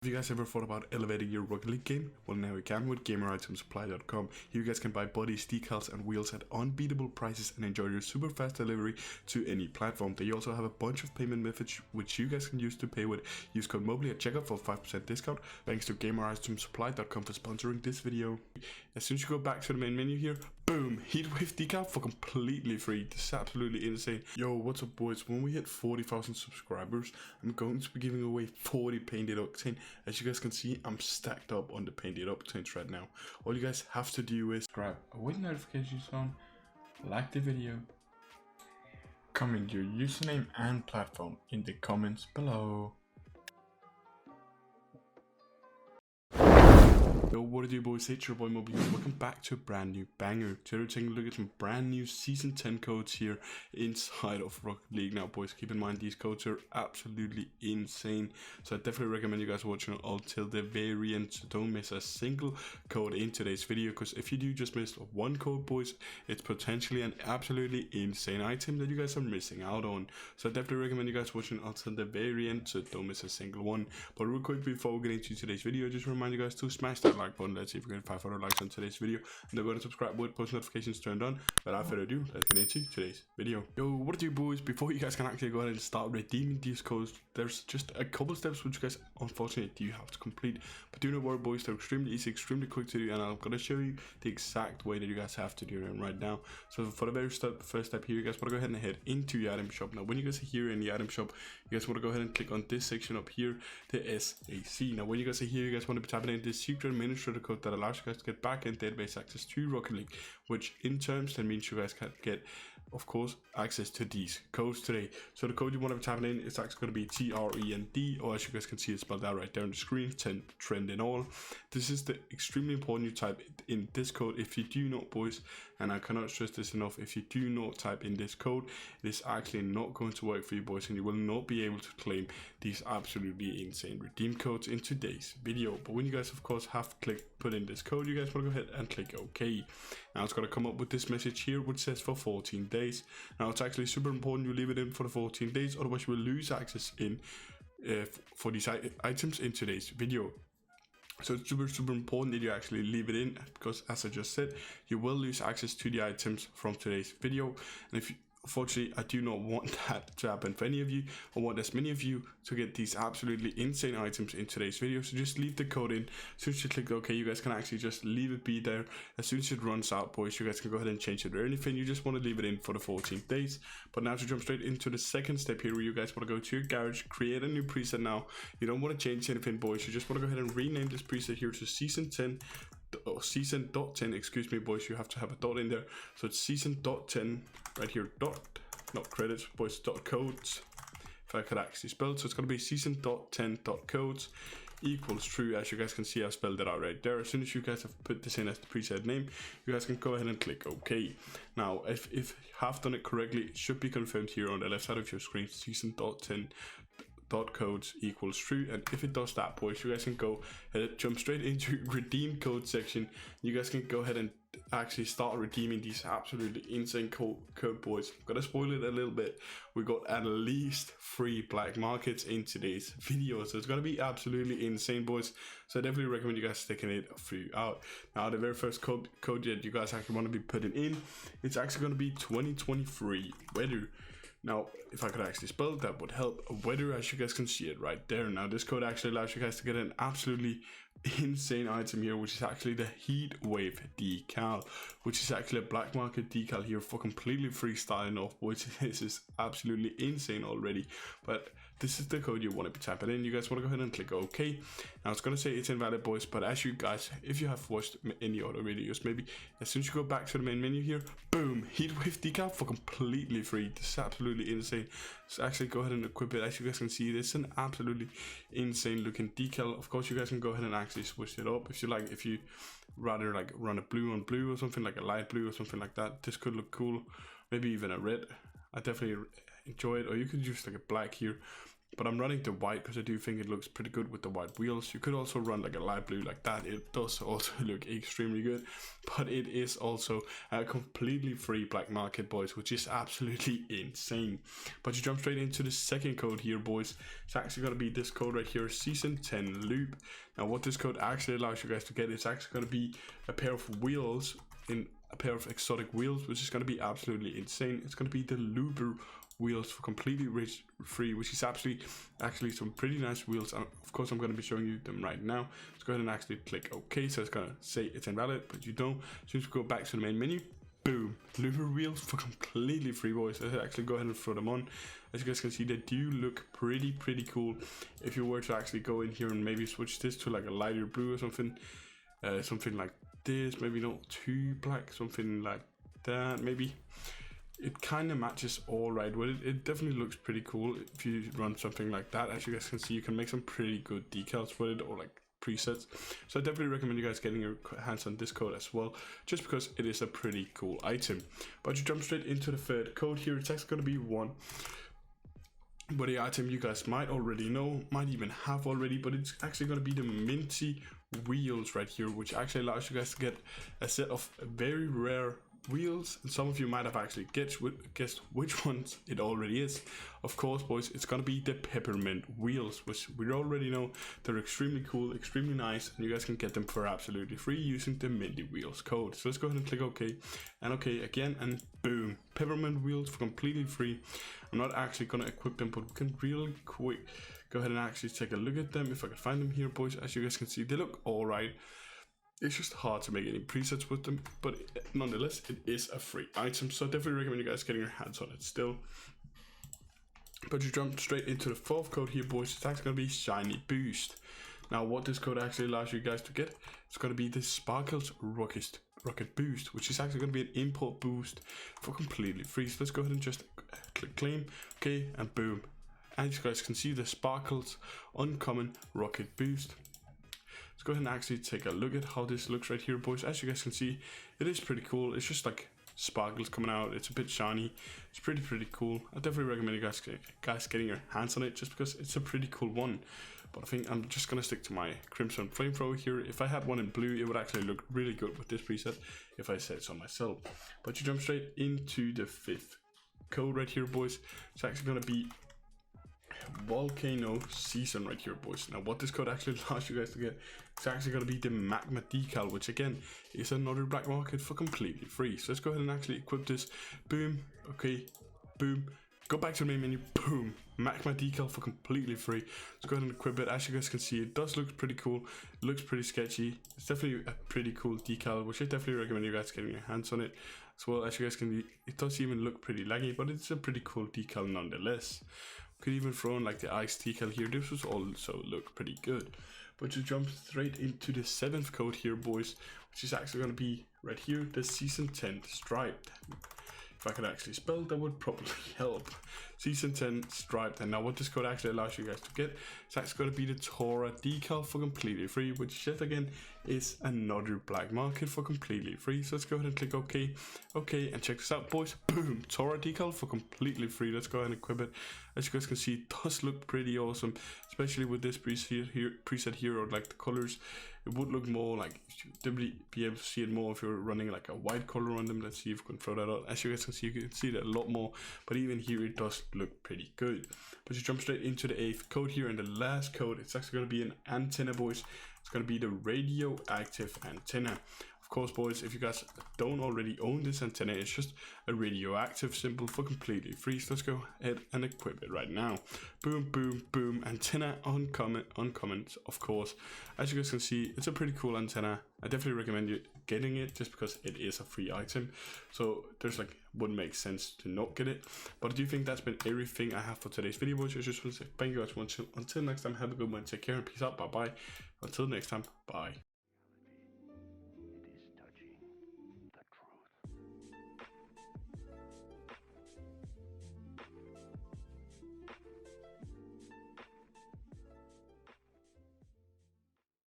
Have you guys ever thought about elevating your Rocket League game? Well, now you can with GamerItemSupply.com. Here you guys can buy bodies, decals and wheels at unbeatable prices and enjoy your super fast delivery to any platform. They also have a bunch of payment methods which you guys can use to pay with. Use code MOBILY at checkout for 5% discount. Thanks to GamerItemSupply.com for sponsoring this video. As soon as you go back to the main menu here, boom, Heatwave decal for completely free. This is absolutely insane. Yo, what's up boys? When we hit 40,000 subscribers, I'm going to be giving away 40 painted octane. As you guys can see, I'm stacked up on the painted octanes right now. All you guys have to do is subscribe with notifications on, like the video, comment your username and platform in the comments below. Yo, what do you boys? It's your boy Mobile. Welcome back to a brand new banger. Today we're taking a look at some brand new season 10 codes here inside of Rocket League. Now boys, keep in mind these codes are absolutely insane, so I definitely recommend you guys watching it all till the very end, so don't miss a single code in today's video, because if you do just miss one code boys, it's potentially an absolutely insane item that you guys are missing out on. So I definitely recommend you guys watching until the very end, so don't miss a single one. But real quick before we get into today's video, just remind you guys to smash that like button. Let's see if we can 500 likes on today's video, and then go and subscribe with post notifications turned on. Without further ado, let's get into today's video. Yo, what do you boys? Before you guys can actually go ahead and start redeeming these codes, there's just a couple steps which you guys unfortunately do have to complete, but do not worry boys, they're extremely easy, extremely quick to do, and I'm gonna show you the exact way that you guys have to do it right now. So for the very first step here, you guys want to go ahead and head into your item shop. Now when you guys are here in the item shop, you guys want to go ahead and click on this section up here, the SAC. Now when you guys are here, you guys want to be tapping in this secret administrator code that allows you guys to get back-end database access to Rocket League, which in terms then means you guys can get, of course, access to these codes today. So the code you want to be tapping in is actually going to be TREND, or as you guys can see, it's spelled out right there on the screen, trend in all. This is the extremely important you type in this code. If you do not boys, and I cannot stress this enough, if you do not type in this code, it is actually not going to work for you boys, and you will not be able to claim these absolutely insane redeem codes in today's video. But when you guys of course have put in this code, you guys want to go ahead and click OK. Now it's going to come up with this message here which says for 14 days. Now it's actually super important you leave it in for the 14 days, otherwise you will lose access in for these items in today's video. So it's super important that you actually leave it in, because as I just said, you will lose access to the items from today's video. And if you, unfortunately, I do not want that to happen for any of you. I want as many of you to get these absolutely insane items in today's video. So just leave the code in. As soon as you click OK, you guys can actually just leave it be there. As soon as it runs out, boys, you guys can go ahead and change it or anything. You just want to leave it in for the 14 days. But now to jump straight into the second step here, where you guys want to go to your garage, create a new preset now. You don't want to change anything, boys. You just want to go ahead and rename this preset here to season 10. Season.10, excuse me boys, you have to have a dot in there, so it's season.10 right here, dot, not credits boys, dot codes, if I could actually spell. So it's going to be season.10.codes equals true. As you guys can see, I spelled it out right there. As soon as you guys have put this in as the preset name, you guys can go ahead and click OK. Now if you have done it correctly, it should be confirmed here on the left side of your screen, season.10 codes equals true. And if it does that, boys, you guys can go ahead and jump straight into redeem code section. You guys can go ahead and actually start redeeming these absolutely insane code boys. I'm gonna spoil it a little bit. We got at least 3 black markets in today's video, so it's gonna be absolutely insane boys. So I definitely recommend you guys sticking it throughout. Now the very first code that you guys actually want to be putting in, it's actually going to be 2023 weather. Now, if I could actually spell it, that would help. Weather, as you guys can see it right there. Now, this code actually allows you guys to get an absolutely insane item here, which is actually the heat wave decal, which is actually a black market decal here for completely free, starting off, which this is absolutely insane already. But this is the code you want to be typing in. You guys want to go ahead and click OK. Now it's going to say it's invalid boys, but as you guys, if you have watched any other videos, maybe as soon as you go back to the main menu here, boom, heat wave decal for completely free. This is absolutely insane. So actually go ahead and equip it. As you guys can see, this is an absolutely insane looking decal. Of course you guys can go ahead and actually switch it up if you like. If you rather like run a blue on blue or something, like a light blue or something like that, this could look cool. Maybe even a red. I definitely enjoy it. Or you could use like a black here. but I'm running the white because I do think it looks pretty good with the white wheels. You could also run like a light blue like that. It does also look extremely good, but it is also a completely free black market, boys, which is absolutely insane. But you jump straight into the second code here, boys. It's actually going to be this code right here, Season 10 Loop. Now what this code actually allows you guys to get is actually going to be a pair of wheels, in a pair of exotic wheels, which is going to be absolutely insane. It's going to be the Looper wheels for completely free, which is actually some pretty nice wheels. And of course I'm going to be showing you them right now. Let's go ahead and actually click OK. So it's going to say it's invalid, but you don't. So you just go back to the main menu, boom, Looper wheels for completely free, boys. Let's actually go ahead and throw them on. As you guys can see, they do look pretty cool. If you were to actually go in here and maybe switch this to like a lighter blue or something, something like this, maybe not too black, something like that, maybe. It kind of matches all right with it. It definitely looks pretty cool if you run something like that. As you guys can see, you can make some pretty good decals with it, or like presets. So I definitely recommend you guys getting your hands on this code as well, just because it is a pretty cool item. But you jump straight into the third code here. It's actually going to be one, but the item you guys might already know, might even have already, but it's actually going to be the minty wheels right here, which actually allows you guys to get a set of very rare wheels, and some of you might have actually guessed which ones it already is. Of course, boys, it's gonna be the peppermint wheels, which we already know they're extremely cool, extremely nice, and you guys can get them for absolutely free using the Minty Wheels code. So let's go ahead and click OK, and OK again, and boom, peppermint wheels for completely free. I'm not actually gonna equip them, but we can really quick go ahead and actually take a look at them if I can find them here, boys. As you guys can see, they look all right. It's just hard to make any presets with them, but nonetheless, it is a free item, so I definitely recommend you guys getting your hands on it still. But you jump straight into the fourth code here, boys. It's actually going to be Shiny Boost. Now, what this code actually allows you guys to get, it's going to be the Sparkles Rocket Boost, which is actually going to be an import boost for completely free. So let's go ahead and just click claim, okay, and boom. As you guys can see, the Sparkles Uncommon Rocket Boost. Let's go ahead and actually take a look at how this looks right here, boys. As you guys can see, it is pretty cool. It's just like sparkles coming out. It's a bit shiny. It's pretty cool. I definitely recommend you guys getting your hands on it, just because it's a pretty cool one. But I think I'm just gonna stick to my Crimson Flamethrower here. If I had one in blue, it would actually look really good with this preset, if I said so myself. But you jump straight into the fifth code right here, boys. It's actually gonna be Volcano Season right here, boys. Now what this code actually allows you guys to get, it's actually going to be the Magma Decal, which again is another black market for completely free. So let's go ahead and actually equip this. Boom, okay, boom, go back to the main menu, boom, Magma Decal for completely free. Let's go ahead and equip it. As you guys can see, it does look pretty cool. It looks pretty sketchy. It's definitely a pretty cool decal, which I definitely recommend you guys getting your hands on it as well. As you guys can see, it does even look pretty laggy, but it's a pretty cool decal nonetheless. Could even throw in like the ice decal here. This was also look pretty good. But you jump straight into the seventh code here, boys, which is actually going to be right here, the Season 10 Striped. If I could actually spell, that would probably help. Season 10 Striped. And now what this code actually allows you guys to get, it's actually going to be the Tora decal for completely free, which yet again is another black market for completely free. So let's go ahead and click OK. Okay, and check this out, boys. Boom, Tora decal for completely free. Let's go ahead and equip it. As you guys can see, it does look pretty awesome, especially with this preset here, or like the colors. It would look more like, you should definitely be able to see it more if you're running like a white color on them. Let's see if we can throw that out. As you guys can see, you can see that a lot more, but even here it does look pretty good. But you jump straight into the eighth code here, and the last code, it's actually going to be an antenna, boys. It's going to be the radioactive antenna. Of course, boys, if you guys don't already own this antenna, it's just a radioactive symbol for completely free. So let's go ahead and equip it right now. Boom, boom, boom. Antenna uncommon, of course. As you guys can see, it's a pretty cool antenna. I definitely recommend you getting it, just because it is a free item. So there's like, wouldn't make sense to not get it. But I do think that's been everything I have for today's video, boys. I just want to say thank you guys for watching. Until next time, have a good one. Take care and peace out. Bye bye. Until next time, bye.